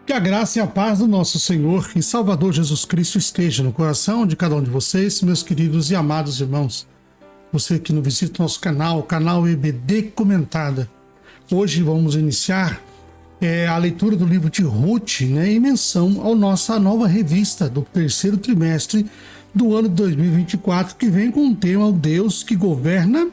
Que a graça e a paz do nosso Senhor e Salvador Jesus Cristo esteja no coração de cada um de vocês, meus queridos e amados irmãos. Você que não visita o nosso canal, o canal EBD Comentada. Hoje vamos iniciar a leitura do livro de Ruth, em menção à nossa nova revista do terceiro trimestre do ano de 2024, que vem com o tema O Deus que governa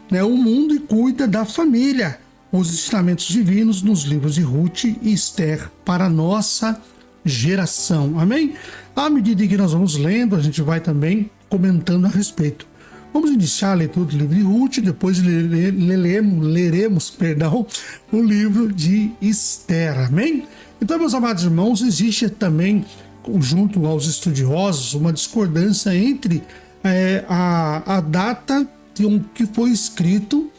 o mundo e cuida da família. Os ensinamentos divinos nos livros de Ruth e Esther para a nossa geração. Amém? À medida que nós vamos lendo, a gente vai também comentando a respeito. Vamos iniciar a leitura do livro de Ruth, depois leremos o livro de Esther. Amém? Então, meus amados irmãos, existe também, junto aos estudiosos, uma discordância entre a data que foi escrito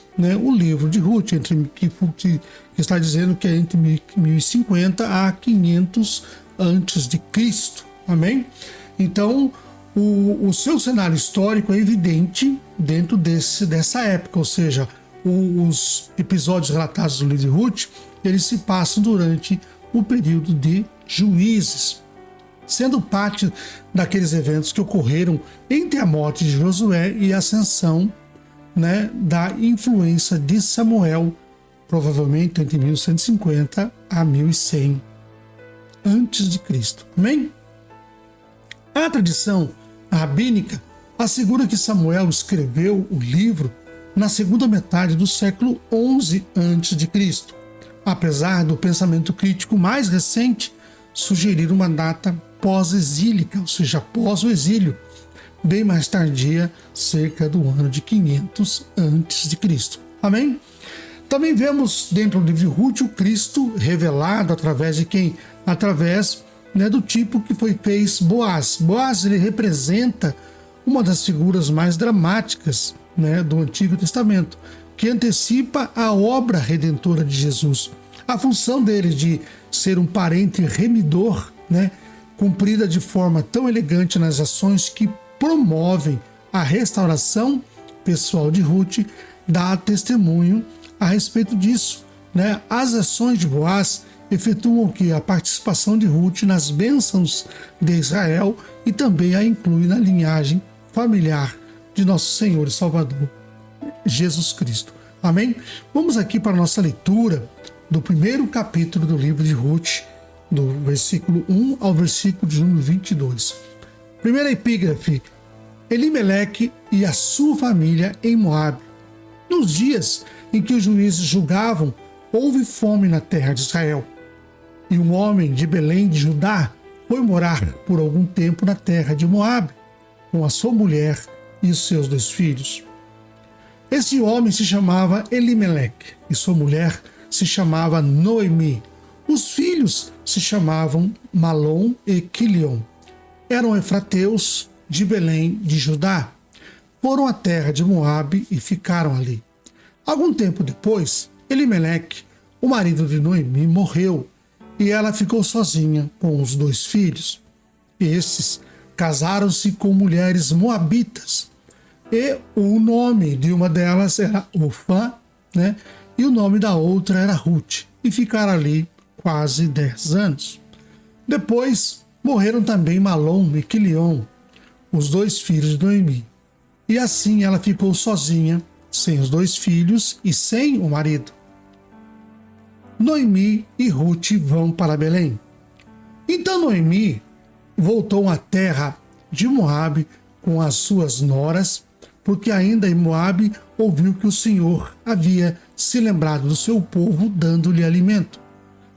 o livro de Ruth, que está dizendo que é entre 1050 a 500 antes de Cristo. Amém? Então, o seu cenário histórico é evidente dentro dessa época, ou seja, os episódios relatados do livro de Ruth, eles se passam durante o período de Juízes, sendo parte daqueles eventos que ocorreram entre a morte de Josué e a ascensão da influência de Samuel, provavelmente entre 1150 a 1100 antes de Cristo. Amém? A tradição rabínica assegura que Samuel escreveu o livro na segunda metade do século 11 antes de Cristo, apesar do pensamento crítico mais recente sugerir uma data pós-exílica, ou seja, pós o exílio, bem mais tardia, cerca do ano de 500 antes de Cristo. Amém? Também vemos dentro do livro de Ruth o Cristo revelado através de quem? Através do tipo que fez Boaz. Boaz, ele representa uma das figuras mais dramáticas do Antigo Testamento, que antecipa a obra redentora de Jesus. A função dele de ser um parente remidor, cumprida de forma tão elegante nas ações que promovem a restauração pessoal de Ruth, dá testemunho a respeito disso. As ações de Boaz efetuam a participação de Ruth nas bênçãos de Israel e também a inclui na linhagem familiar de nosso Senhor e Salvador, Jesus Cristo. Amém? Vamos aqui para a nossa leitura do primeiro capítulo do livro de Ruth, do versículo 1 ao versículo de número 22. Primeira epígrafe: Elimeleque e a sua família em Moabe. Nos dias em que os juízes julgavam, houve fome na terra de Israel. E um homem de Belém de Judá foi morar por algum tempo na terra de Moabe, com a sua mulher e os seus 2 filhos. Esse homem se chamava Elimeleque e sua mulher se chamava Noemi. Os filhos se chamavam Malom e Quilion. Eram efrateus de Belém de Judá. Foram à terra de Moabe e ficaram ali. Algum tempo depois, Elimeleque, o marido de Noemi, morreu e ela ficou sozinha com os 2 filhos. Estes casaram-se com mulheres moabitas e o nome de uma delas era Ofã, e o nome da outra era Ruth, e ficaram ali quase 10 anos. Depois morreram também Malom e Quilion, os 2 filhos de Noemi. E assim ela ficou sozinha, sem os 2 filhos e sem o marido. Noemi e Ruth vão para Belém. Então Noemi voltou à terra de Moabe com as suas noras, porque ainda em Moabe ouviu que o Senhor havia se lembrado do seu povo, dando-lhe alimento.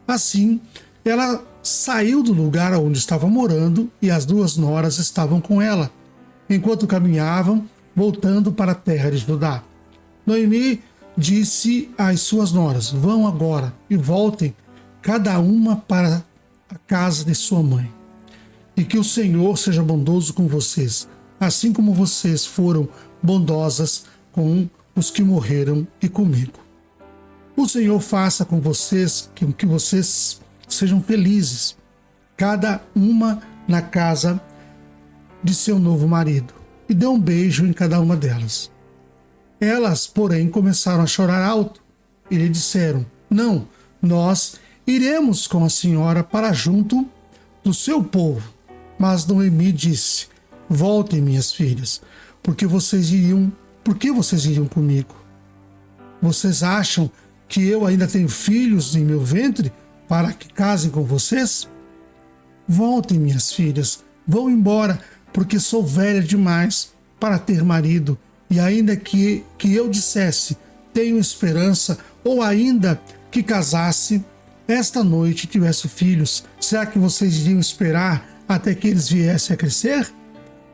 Assim, ela saiu do lugar onde estava morando e as 2 noras estavam com ela, enquanto caminhavam, voltando para a terra de Judá. Noemi disse às suas noras: vão agora e voltem, cada uma para a casa de sua mãe. E que o Senhor seja bondoso com vocês, assim como vocês foram bondosas com os que morreram e comigo. O Senhor faça com vocês que vocês sejam felizes, cada uma na casa de seu novo marido, e deu um beijo em cada uma delas. Elas, porém, começaram a chorar alto e lhe disseram: não, nós iremos com a senhora para junto do seu povo. Mas Noemi disse: voltem, minhas filhas, por que vocês iriam comigo? Vocês acham que eu ainda tenho filhos em meu ventre para que casem com vocês? Voltem, minhas filhas, vão embora, porque sou velha demais para ter marido, e ainda que eu dissesse, tenho esperança, ou ainda que casasse esta noite e tivesse filhos, será que vocês iriam esperar até que eles viessem a crescer?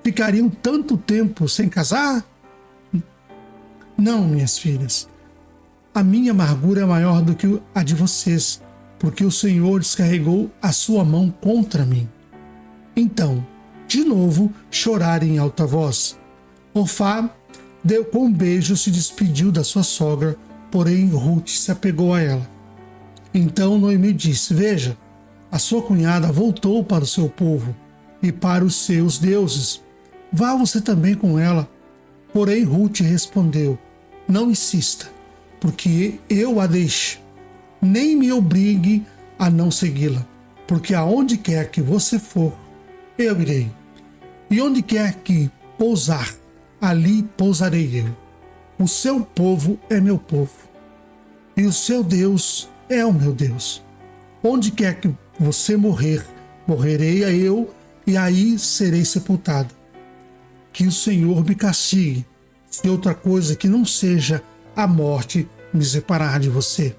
Ficariam tanto tempo sem casar? Não, minhas filhas. A minha amargura é maior do que a de vocês, porque o Senhor descarregou a sua mão contra mim. Então, de novo, choraram em alta voz. Orfá deu com um beijo, se despediu da sua sogra, porém Ruth se apegou a ela. Então Noemi disse: veja, a sua cunhada voltou para o seu povo e para os seus deuses. Vá você também com ela. Porém Ruth respondeu: não insista, porque eu a deixo. Nem me obrigue a não segui-la, porque aonde quer que você for, eu irei. E onde quer que pousar, ali pousarei eu. O seu povo é meu povo, e o seu Deus é o meu Deus. Onde quer que você morrer, morrerei eu, e aí serei sepultada. Que o Senhor me castigue, se outra coisa que não seja a morte me separar de você.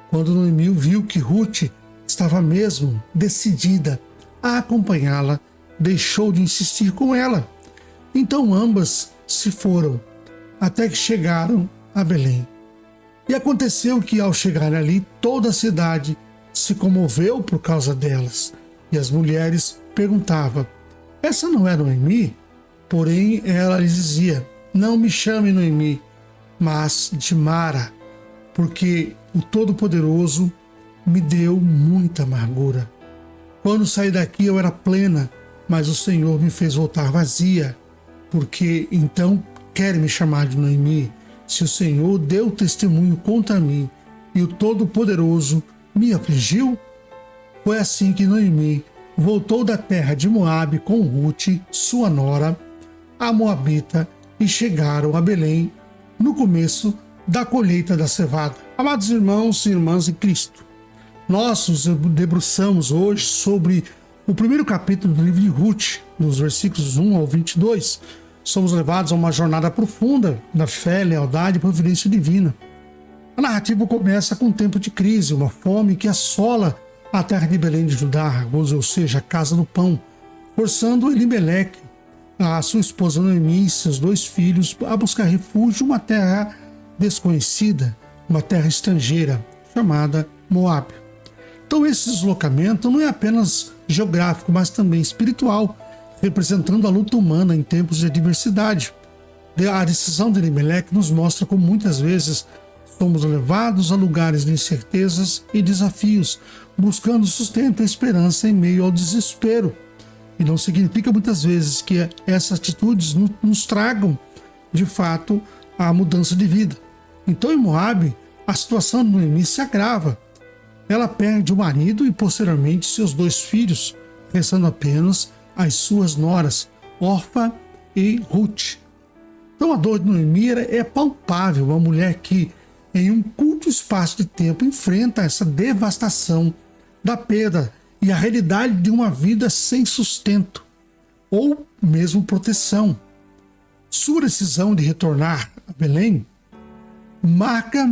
Quando Noemi viu que Ruth estava mesmo decidida a acompanhá-la, deixou de insistir com ela. Então ambas se foram, até que chegaram a Belém. E aconteceu que, ao chegar ali, toda a cidade se comoveu por causa delas. E as mulheres perguntavam: essa não é Noemi? Porém, ela lhes dizia: não me chame Noemi, mas de Mara, porque o Todo-Poderoso me deu muita amargura. Quando saí daqui eu era plena, mas o Senhor me fez voltar vazia. Porque então quer me chamar de Noemi, se o Senhor deu testemunho contra mim e o Todo-Poderoso me afligiu? Foi assim que Noemi voltou da terra de Moabe com Ruth, sua nora, a Moabita, e chegaram a Belém no começo da colheita da cevada. Amados irmãos e irmãs em Cristo, nós nos debruçamos hoje sobre o primeiro capítulo do livro de Ruth, nos versículos 1 ao 22. Somos levados a uma jornada profunda da fé, lealdade e providência divina. A narrativa começa com um tempo de crise, uma fome que assola a terra de Belém de Judá, ou seja, a casa do pão, forçando Elimeleque, a sua esposa Noemi e seus 2 filhos a buscar refúgio em uma terra desconhecida, uma terra estrangeira, chamada Moab. Então esse deslocamento não é apenas geográfico, mas também espiritual, representando a luta humana em tempos de adversidade. A decisão de Elimeleque nos mostra como muitas vezes somos levados a lugares de incertezas e desafios, buscando sustento e esperança em meio ao desespero. E não significa muitas vezes que essas atitudes nos tragam, de fato, a mudança de vida. Então, em Moabe, a situação de Noemi se agrava. Ela perde o marido e, posteriormente, seus 2 filhos, restando apenas as suas noras, Orfa e Ruth. Então, a dor de Noemi é palpável, uma mulher que, em um curto espaço de tempo, enfrenta essa devastação da perda e a realidade de uma vida sem sustento, ou mesmo proteção. Sua decisão de retornar a Belém marca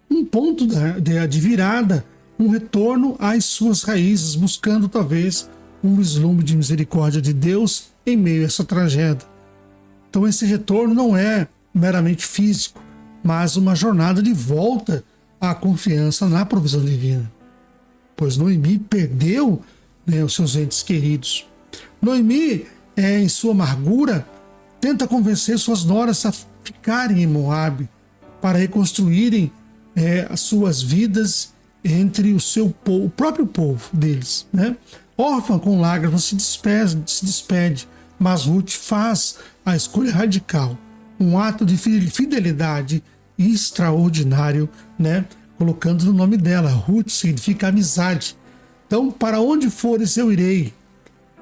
um ponto de virada, um retorno às suas raízes, buscando talvez um vislumbre de misericórdia de Deus em meio a essa tragédia. Então esse retorno não é meramente físico, mas uma jornada de volta à confiança na provisão divina. Pois Noemi perdeu os seus entes queridos. Noemi, em sua amargura, tenta convencer suas noras a ficarem em Moabe para reconstruírem as suas vidas entre o próprio povo deles. Órfã, com lágrimas, se despede, mas Ruth faz a escolha radical, um ato de fidelidade extraordinário, colocando no nome dela. Ruth significa amizade. Então, para onde fores eu irei,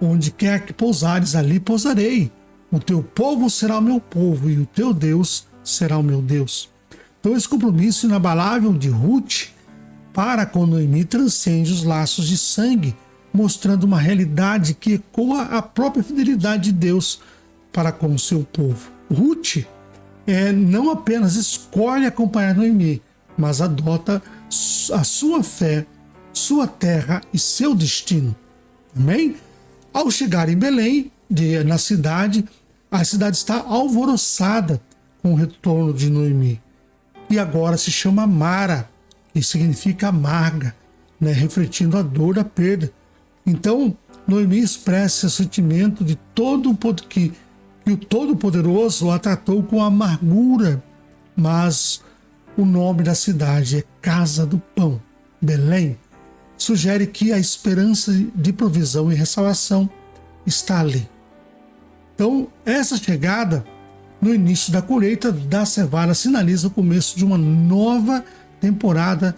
onde quer que pousares, ali pousarei. O teu povo será o meu povo e o teu Deus será o meu Deus. Então, esse compromisso inabalável de Ruth para com Noemi transcende os laços de sangue, mostrando uma realidade que ecoa a própria fidelidade de Deus para com o seu povo. Ruth não apenas escolhe acompanhar Noemi, mas adota a sua fé, sua terra e seu destino. Amém? Ao chegar em Belém, na cidade, a cidade está alvoroçada com o retorno de Noemi. E agora se chama Mara, que significa amarga, refletindo a dor da perda. Então, Noemi expressa o sentimento de que o Todo-Poderoso a tratou com amargura, mas o nome da cidade é Casa do Pão, Belém. Sugere que a esperança de provisão e restauração está ali. Então, essa chegada no início da colheita da cevada sinaliza o começo de uma nova temporada,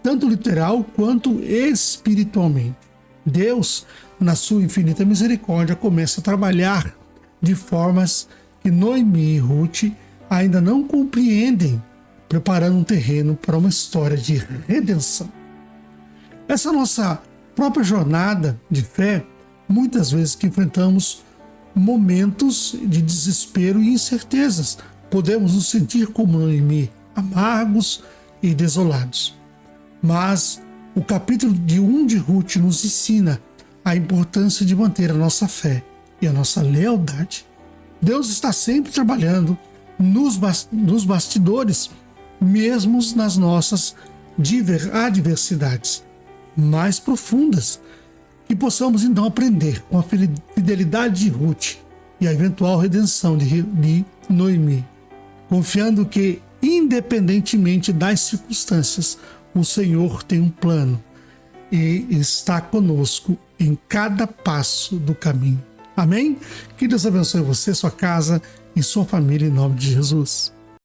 tanto literal quanto espiritualmente. Deus, na sua infinita misericórdia, começa a trabalhar de formas que Noemi e Ruth ainda não compreendem, preparando um terreno para uma história de redenção. Essa nossa própria jornada de fé, muitas vezes que enfrentamos momentos de desespero e incertezas, podemos nos sentir como Noemi, amargos e desolados. Mas o capítulo 1 de Ruth nos ensina a importância de manter a nossa fé e a nossa lealdade. Deus está sempre trabalhando nos bastidores, mesmo nas nossas adversidades mais profundas, que possamos então aprender com a fidelidade de Ruth e a eventual redenção de Noemi, confiando que, independentemente das circunstâncias, o Senhor tem um plano e está conosco em cada passo do caminho. Amém? Que Deus abençoe você, sua casa e sua família em nome de Jesus.